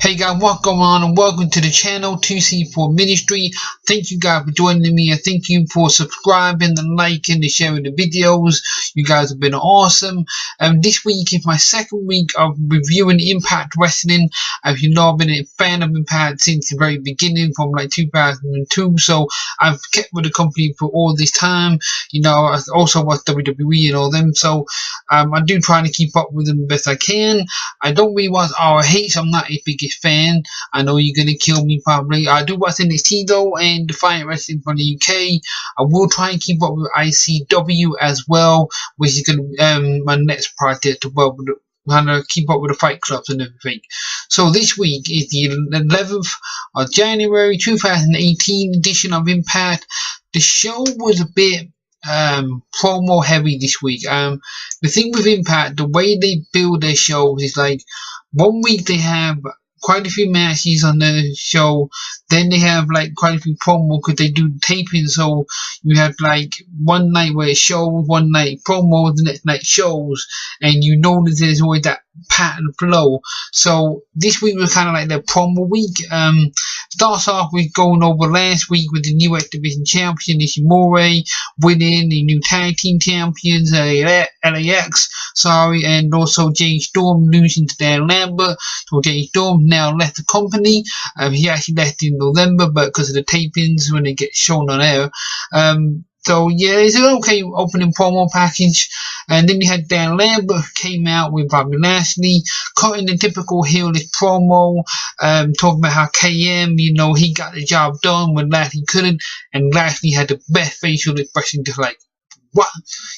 Hey guys, what's going on, and welcome to the channel 2C4 Ministry. Thank you guys for joining me, and thank you for subscribing and liking and sharing the videos. You guys have been awesome. This week is my second week of reviewing Impact Wrestling. As you know, I've been a fan of Impact since the very beginning, from like 2002. So I've kept with the company for all this time. You know, I also watch WWE and all them. So I do try to keep up with them the best I can. I don't really watch ROH. I'm not a biggest fan. I know you're gonna kill me probably. I do watch NXT though, and Defiant Wrestling from the UK. I will try and keep up with ICW as well, which is gonna my next project as well. Trying to keep up with the fight clubs and everything. So this week is the 11th of January 2018 edition of Impact. The show was a bit promo heavy this week. The thing with Impact, the way they build their shows is like, one week they have quite a few matches on the show, then they have like quite a few promo because they do taping. So you have like one night where it shows, one night promo, the next night shows, and you know that there's always that pattern flow. So this week was kind of like the promo week. Starts off with going over last week with the new X Division champion Ishimori winning, the new tag team champions LAX, and also Jay Storm losing to Dan Lambert. So Jay Storm now left the company. He actually left in November, but because of the tapings when they get shown on air. So yeah, it's an okay opening promo package. And then you had Dan Lambert who came out with Bobby Lashley, cutting the typical heelish promo, talking about how KM, you know, he got the job done when Lashley couldn't, and Lashley had the best facial expression, just like, what?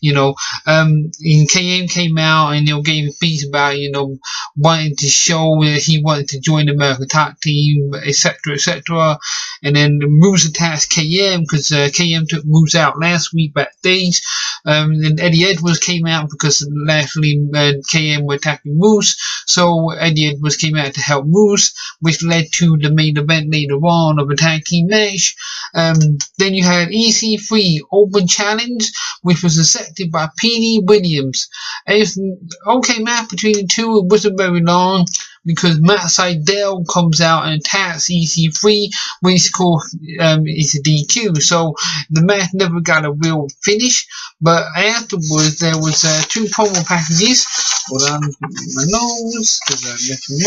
You know, and KM came out and, you know, gave a piece about, you know, wanting to show that he wanted to join the American Top Team, etc., etc. And then Moose attacked KM because KM took Moose out last week backstage. And Eddie Edwards came out because Lashley and KM were attacking Moose. So Eddie Edwards came out to help Moose, which led to the main event later on of a tag team match. Then you had EC3 Open Challenge, which was accepted by P.D. Williams. It's an okay match between the two. It wasn't very long because Matt Sydal comes out and attacks EC3, which is called it's a DQ. So the match never got a real finish. But afterwards, there was two promo packages. Hold on, my nose because I messed them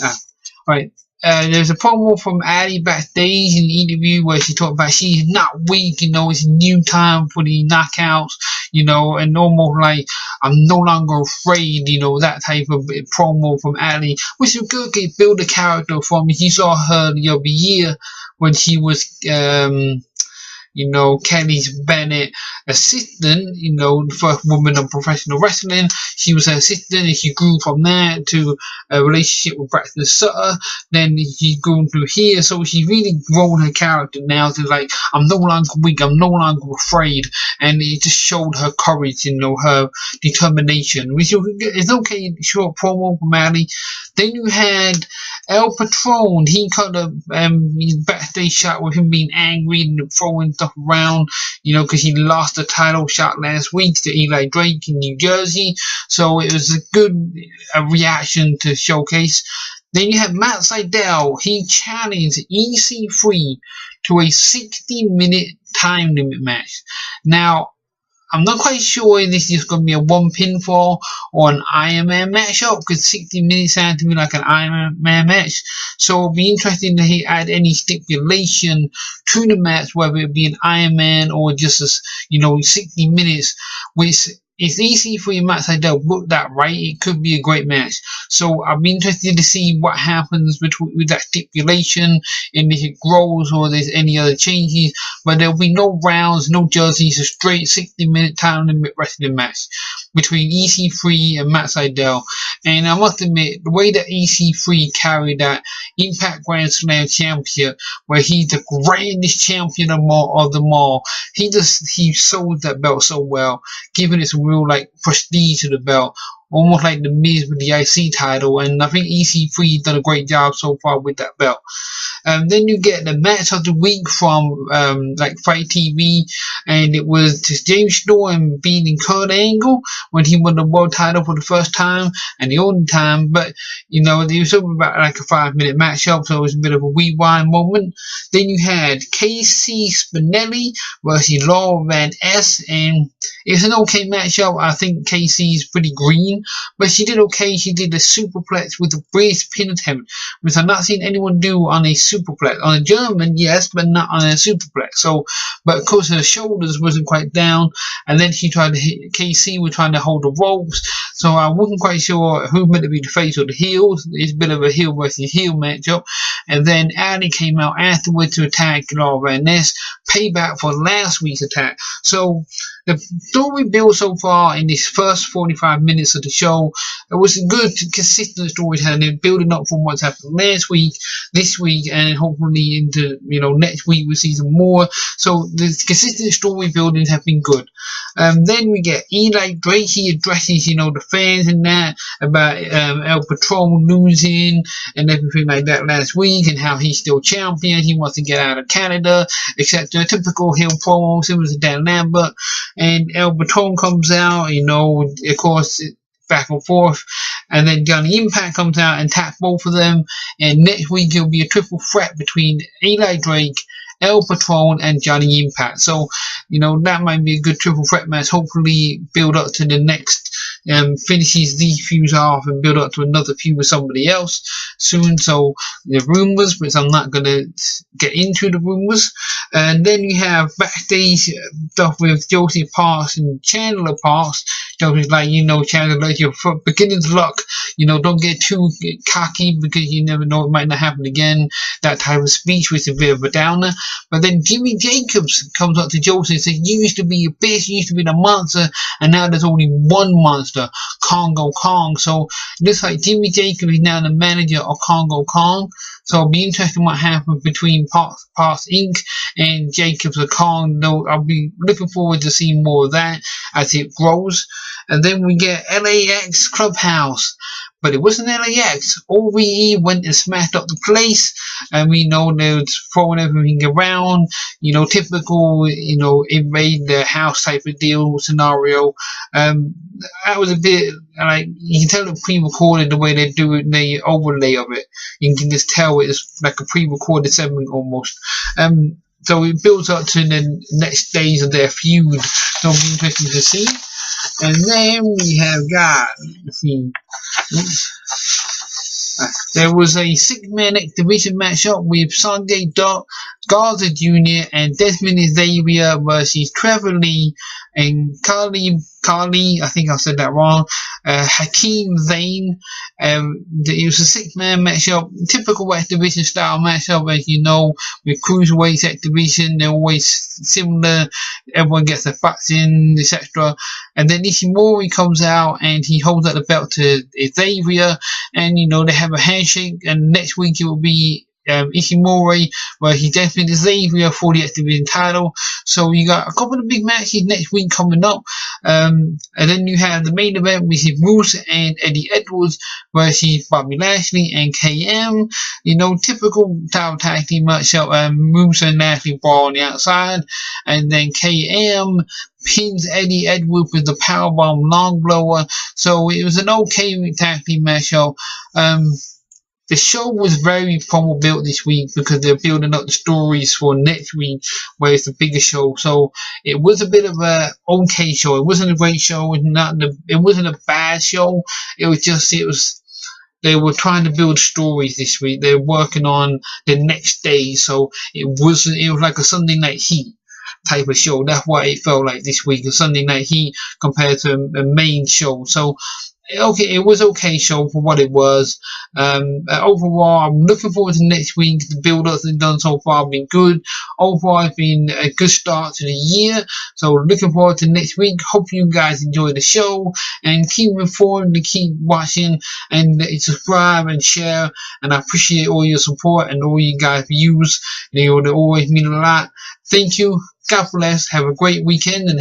up. Right. There's a promo from Addie backstage in the interview where she talked about she's not weak, you know, it's a new time for the knockouts, you know, and almost like, I'm no longer afraid, you know, that type of promo from Addie, which is good to build a character from. You saw her the other year when she was, you know, Kenny Bennett assistant, you know, the first woman of professional wrestling. She was her assistant, and she grew from that to a relationship with Braxton Sutter. Then she's going through here, so she's really grown her character now to like, I'm no longer weak, I'm no longer afraid, and it just showed her courage, you know, her determination. Which is okay, short promo from Maddie. Then you had El Patron. He cut a backstage shot with him being angry and throwing stuff around, you know, because he lost the title shot last week to Eli Drake in New Jersey. So it was a good reaction to showcase. Then you have Matt Sydal. He challenged EC3 to a 60-minute time limit match. Now, I'm not quite sure if this is going to be a one pinfall or an Iron Man matchup, because 60 minutes sounds to me like an Iron Man match. So it'll be interesting to he add any stipulation to the match, whether it be an Iron Man or just a, you know, 60 minutes, which if EC3 and Matt Sydal book that right, it could be a great match. So I'll be interested to see what happens with that stipulation, and if it grows or there's any other changes. But there'll be no rounds, no jerseys, a straight 60-minute time limit wrestling match between EC3 and Matt Sydal. And I must admit, the way that EC3 carried that Impact Grand Slam championship, where he's the grandest champion of them all, he sold that belt so well, giving it some real like prestige to the belt. almost like the Miz with the IC title, and I think EC3 done a great job so far with that belt. Then you get the match of the week from like Fight TV, and it was just James Storm beating Kurt Angle when he won the world title for the first time and the only time. But you know, it was over about like a 5-minute matchup, so it was a bit of a rewind moment. Then you had KC Spinelli versus Laura Van S, and it's an okay matchup. I think KC is pretty green, but she did okay. She did a superplex with a British pin attempt, which I've not seen anyone do on a superplex. On a German, yes, but not on a superplex. So, but of course her shoulders wasn't quite down, and then she tried to hit, KC was trying to hold the ropes, so I wasn't quite sure who meant to be the face or the heel. It's a bit of a heel versus heel matchup. And then Ali came out afterwards to attack Laura Van Ness, payback for last week's attack. So the story build so far in this first 45 minutes of the show, it was a good, consistent storytelling, building up from what's happened last week, this week, and hopefully into, you know, next week we'll see some more. So the consistent story building have been good. Then we get Eli Drake. He addresses, you know, the fans and that about El Patron losing and everything like that last week, and how he's still champion. He wants to get out of Canada, etc. Typical heel promo, similar to Dan Lambert. And El Patron comes out, you know, of course, back and forth, and then Johnny Impact comes out and taps both of them, and next week it'll be a triple threat between Eli Drake, El Patron, and Johnny Impact. So, you know, that might be a good triple threat match. Hopefully build up to the next, finishes these feuds off and build up to another feud with somebody else soon. So the rumors, but I'm not gonna get into the rumors. And then you have backstage stuff with Josie Parks and Chandler Parks. Josie's like, you know, Chandler, your beginner's luck. You know, don't get too cocky because you never know, it might not happen again. That type of speech was a bit of a downer. But then Jimmy Jacobs comes up to Josie and says, you used to be a bitch, you used to be the monster, and now there's only one monster, Congo Kong. So it looks like Jimmy Jacobs is now the manager of Congo Kong. So it'll be interesting what happens between Parks Inc. and Jacobs of Kong. Though I'll be looking forward to seeing more of that as it grows. And then we get LAX Clubhouse. But it wasn't LAX. OVE went and smashed up the place, and we know they was throwing everything around, you know, typical, you know, invade the house type of deal scenario. That was a bit like, you can tell it pre-recorded the way they do it, the overlay of it. You can just tell it's like a pre-recorded segment almost. So it builds up to the next days of their feud. So it'll be interesting to see. And then we have got, let's see, there was a 6-man X Division matchup with Sanjay Dutt, Garza Jr. and Desmond Xavier versus Trevor Lee and Kali, I think I said that wrong, Hakeem Zane. It was a 6-man matchup, typical X Division style matchup, as you know, with Cruiserweight X Division. They're always similar, everyone gets their butts in, etc. And then Ishimori comes out and he holds out the belt to Xavier, and you know, they have a handshake, and next week it will be Ishimori, where he definitely Xavier for the X Division title. So you got a couple of big matches next week coming up. And then you have the main event, which is Moose and Eddie Edwards versus Bobby Lashley and KM. You know, typical title tag team matchup. Moose and Lashley brawl on the outside, and then KM pins Eddie Edwards with the powerbomb long blower. So it was an okay tag team matchup. The show was very promo built this week because they're building up the stories for next week, where it's the bigger show. So it was a bit of a okay show. It wasn't a great show. It wasn't a bad show. It was they were trying to build stories this week. They were working on the next day, so it was like a Sunday Night Heat type of show. That's what it felt like this week, a Sunday Night Heat compared to a main show. So okay, it was okay show for what it was. Overall, I'm looking forward to next week. The build-ups they've done so far have been good. Overall, it's been a good start to the year. So looking forward to next week. Hope you guys enjoy the show, and keep informed, to keep watching, and subscribe and share. And I appreciate all your support and all you guys' views. They always mean a lot. Thank you. God bless. Have a great weekend. And